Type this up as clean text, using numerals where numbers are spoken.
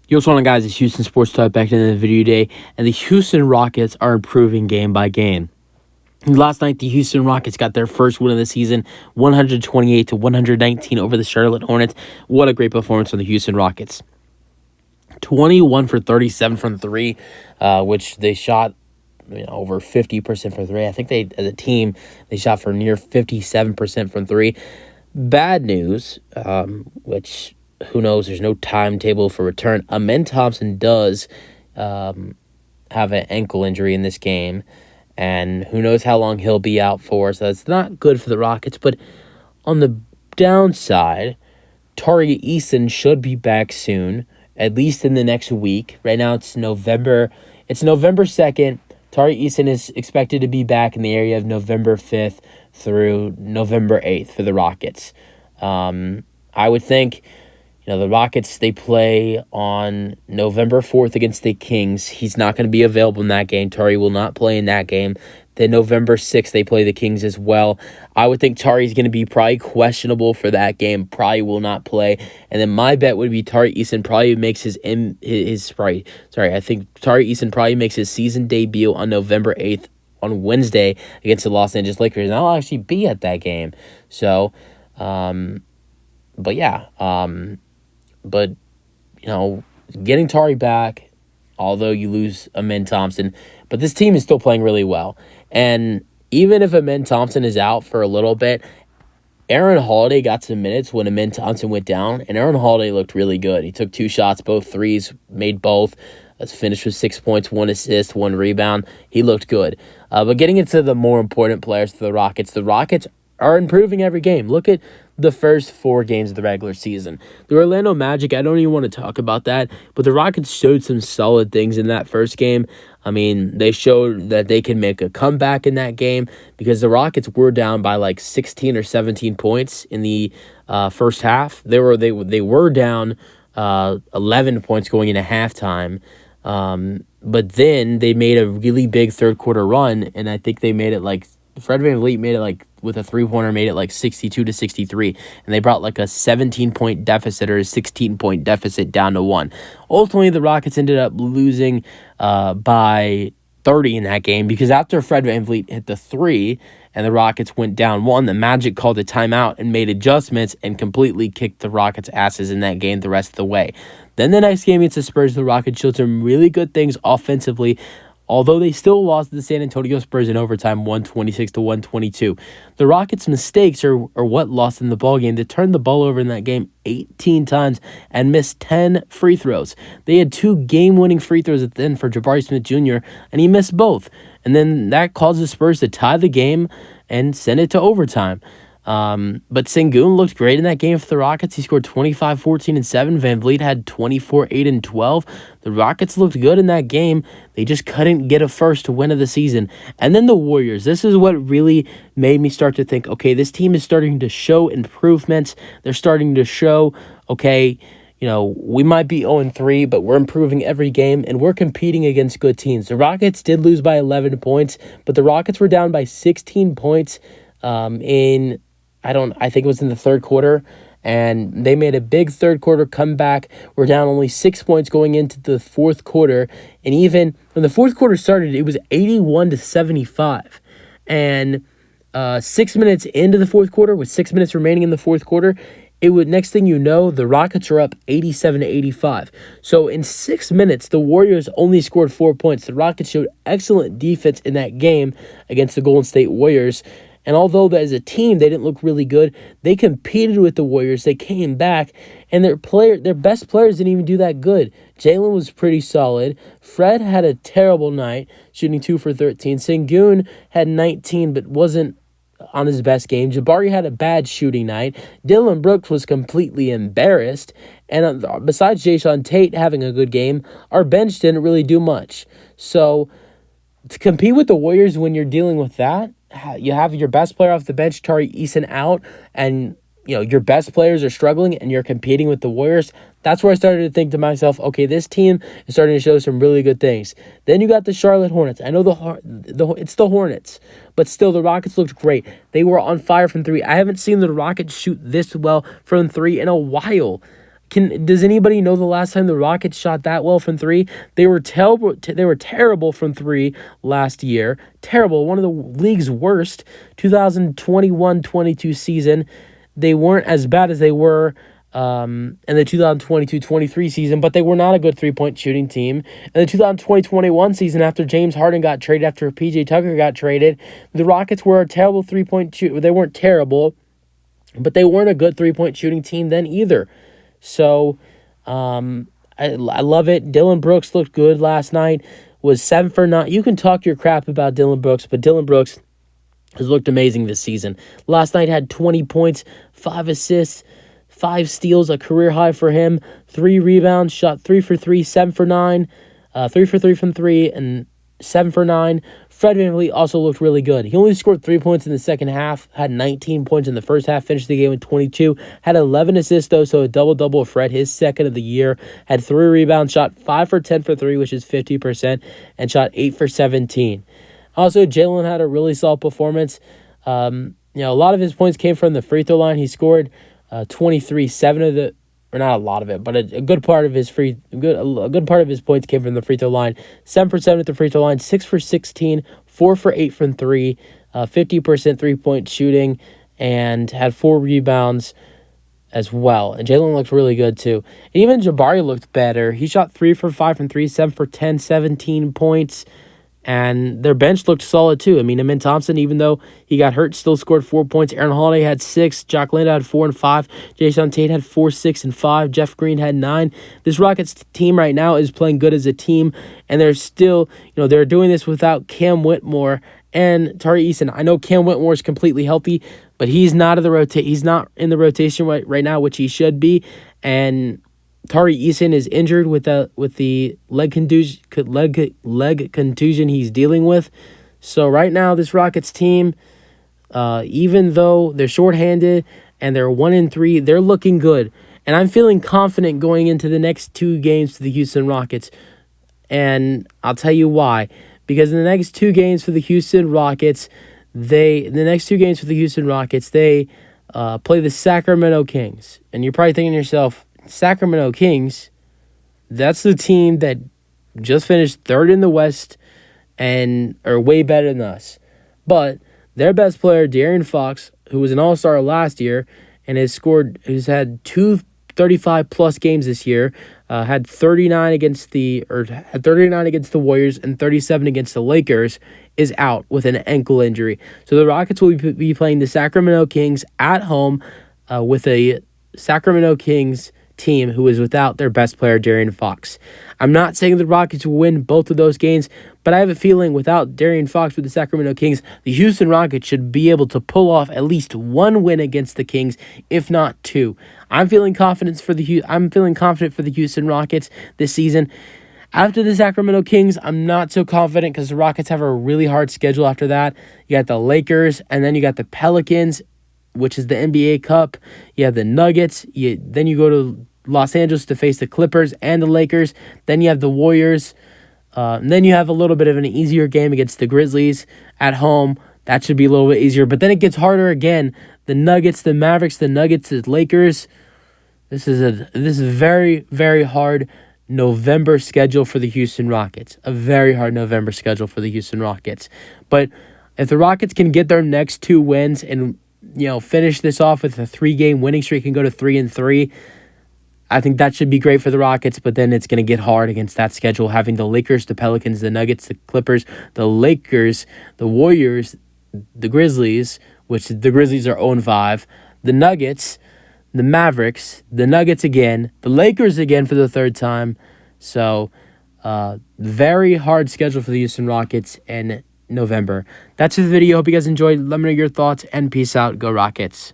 Yo, what's going on, guys? It's Houston Sports Talk back in the video today, and the Houston Rockets are improving game by game. Last night, the Houston Rockets got their first win of the season, 128-119 over the Charlotte Hornets. What a great performance from the Houston Rockets. 21 for 37 from three, which they shot over 50% from three. I think they, as a team, they shot for near 57% from three. Bad news, which... who knows? There's no timetable for return. Amen Thompson does have an ankle injury in this game, and who knows how long he'll be out for. So that's not good for the Rockets. But on the downside, Tari Eason should be back soon, at least in the next week. Right now it's November 2nd. Tari Eason is expected to be back in the area of November 5th through November 8th for the Rockets. I would think... the Rockets, they play on November 4th against the Kings. He's not going to be available in that game. Tari will not play in that game. Then November 6th, they play the Kings as well. I would think Tari's going to be probably questionable for that game. Probably will not play. And then my bet would be Tari Eason probably makes I think Tari Eason probably makes his season debut on November 8th on Wednesday against the Los Angeles Lakers. And I'll actually be at that game. So, But, getting Tari back, although you lose Amen Thompson, but this team is still playing really well. And even if Amen Thompson is out for a little bit, Aaron Holiday got some minutes when Amen Thompson went down, and Aaron Holiday looked really good. He took 2 shots, both threes, made both. Finished with 6 points, 1 assist, 1 rebound. He looked good. But getting into the more important players for the Rockets are improving every game. Look at the first 4 games of the regular season. The Orlando Magic, I don't even want to talk about that, but the Rockets showed some solid things in that first game. I mean, they showed that they can make a comeback in that game because the Rockets were down by like 16 or 17 points in the first half. They were down 11 points going into halftime. But then they made a really big third quarter run, and I think they made it like Fred VanVleet made it like with a 3-pointer, made it like 62-63, and they brought like a 17-point deficit or a 16-point deficit down to 1. Ultimately, the Rockets ended up losing by 30 in that game because after Fred VanVleet hit the 3 and the Rockets went down 1, the Magic called a timeout and made adjustments and completely kicked the Rockets' asses in that game the rest of the way. Then the next game against the Spurs, the Rockets showed some really good things offensively, although they still lost to the San Antonio Spurs in overtime, 126-122. The Rockets' mistakes are what lost them the ballgame. They turned the ball over in that game 18 times and missed 10 free throws. They had 2 game-winning free throws at the end for Jabari Smith Jr., and he missed both. And then that caused the Spurs to tie the game and send it to overtime. But Sengun looked great in that game for the Rockets. He scored 25, 14, and 7. VanVleet had 24, 8, and 12. The Rockets looked good in that game. They just couldn't get a first win of the season. And then the Warriors. This is what really made me start to think, okay, this team is starting to show improvements. They're starting to show, okay, we might be 0-3, but we're improving every game, and we're competing against good teams. The Rockets did lose by 11 points, but the Rockets were down by 16 points I think it was in the third quarter, and they made a big third quarter comeback. We're down only 6 points going into the fourth quarter, and even when the fourth quarter started, it was 81-75. And 6 minutes into the fourth quarter, with 6 minutes remaining in the fourth quarter, next thing you know, the Rockets are up 87-85. So in 6 minutes, the Warriors only scored 4 points. The Rockets showed excellent defense in that game against the Golden State Warriors. And although as a team they didn't look really good, they competed with the Warriors. They came back, and their best players didn't even do that good. Jalen was pretty solid. Fred had a terrible night, shooting 2 for 13. Sengun had 19, but wasn't on his best game. Jabari had a bad shooting night. Dylan Brooks was completely embarrassed. And besides Jae'Sean Tate having a good game, our bench didn't really do much. So to compete with the Warriors when you're dealing with that, you have your best player off the bench, Tari Eason, out, and your best players are struggling, and you're competing with the Warriors. That's where I started to think to myself, okay, this team is starting to show some really good things. Then you got the Charlotte Hornets. I know it's the Hornets, but still the Rockets looked great. They were on fire from 3. I haven't seen the Rockets shoot this well from 3 in a while. Does anybody know the last time the Rockets shot that well from three? They were terrible. They were terrible from three last year. Terrible. One of the league's worst. 2021-22 season. They weren't as bad as they were in the 2022-23 season, but they were not a good three-point shooting team. In the 2020-21 season, after James Harden got traded, after PJ Tucker got traded, the Rockets were a terrible three-point shoot. They weren't terrible, but they weren't a good three-point shooting team then either. So, I love it. Dillon Brooks looked good last night. Was 7 for 9. You can talk your crap about Dillon Brooks, but Dillon Brooks has looked amazing this season. Last night had 20 points, 5 assists, 5 steals, a career high for him. 3 rebounds, shot 3 for 3, 7 for 9, 3 for 3 from 3, and 7 for 9. Fred VanVleet also looked really good. He only scored 3 points in the second half, had 19 points in the first half, finished the game with 22, had 11 assists though, so a double-double of Fred, his second of the year, had 3 rebounds, shot 5 for 10 for 3, which is 50%, and shot 8 for 17. Also, Jalen had a really solid performance. A lot of his points came from the free throw line. He scored 23, 7 of the, or not a lot of it, but a good part of his points came from the free throw line. 7 for 7 at the free throw line, 6 for 16, 4 for 8 from 3, 50% 3-point shooting, and had 4 rebounds as well. And Jalen looked really good too. And even Jabari looked better. He shot 3 for 5 from 3, 7 for 10, 17 points. And their bench looked solid too. I mean, Amin Thompson, even though he got hurt, still scored 4 points. Aaron Holiday had 6. Jock Landale had 4 and 5. Jason Tate had 4, 6, and 5. Jeff Green had 9. This Rockets team right now is playing good as a team, and they're still, they're doing this without Cam Whitmore and Tari Eason. I know Cam Whitmore is completely healthy, but he's not He's not in the rotation right now, which he should be. And Tari Eason is injured with the leg contusion he's dealing with. So right now, this Rockets team, even though they're shorthanded and they're 1-3, they're looking good. And I'm feeling confident going into the next 2 games for the Houston Rockets. And I'll tell you why. Because in the next 2 games for the Houston Rockets, they play the Sacramento Kings. And you're probably thinking to yourself, Sacramento Kings, that's the team that just finished 3rd in the West and are way better than us. But their best player, De'Aaron Fox, who was an all-star last year and who's had 2 35-plus games this year, had 39 against the Warriors and 37 against the Lakers, is out with an ankle injury. So the Rockets will be playing the Sacramento Kings at home with a Sacramento Kings team who is without their best player, De'Aaron Fox. I'm not saying the Rockets will win both of those games, but I have a feeling without De'Aaron Fox with the Sacramento Kings, the Houston Rockets should be able to pull off at least 1 win against the Kings, if not 2. I'm feeling confident for the Houston Rockets this season. After the Sacramento Kings, I'm not so confident because the Rockets have a really hard schedule after that. You got the Lakers, and then you got the Pelicans, which is the NBA Cup. You have the Nuggets. Then you go to Los Angeles to face the Clippers and the Lakers. Then you have the Warriors. And then you have a little bit of an easier game against the Grizzlies at home. That should be a little bit easier. But then it gets harder again. The Nuggets, the Mavericks, the Nuggets, the Lakers. This is a very, very hard November schedule for the Houston Rockets. A very hard November schedule for the Houston Rockets. But if the Rockets can get their next 2 wins and finish this off with a 3-game winning streak and go to 3-3, I think that should be great for the Rockets, but then it's going to get hard against that schedule, having the Lakers, the Pelicans, the Nuggets, the Clippers, the Lakers, the Warriors, the Grizzlies, which the Grizzlies are 0-5, the Nuggets, the Mavericks, the Nuggets again, the Lakers again for the 3rd time. So, very hard schedule for the Houston Rockets in November. That's the video. Hope you guys enjoyed. Let me know your thoughts, and peace out. Go Rockets.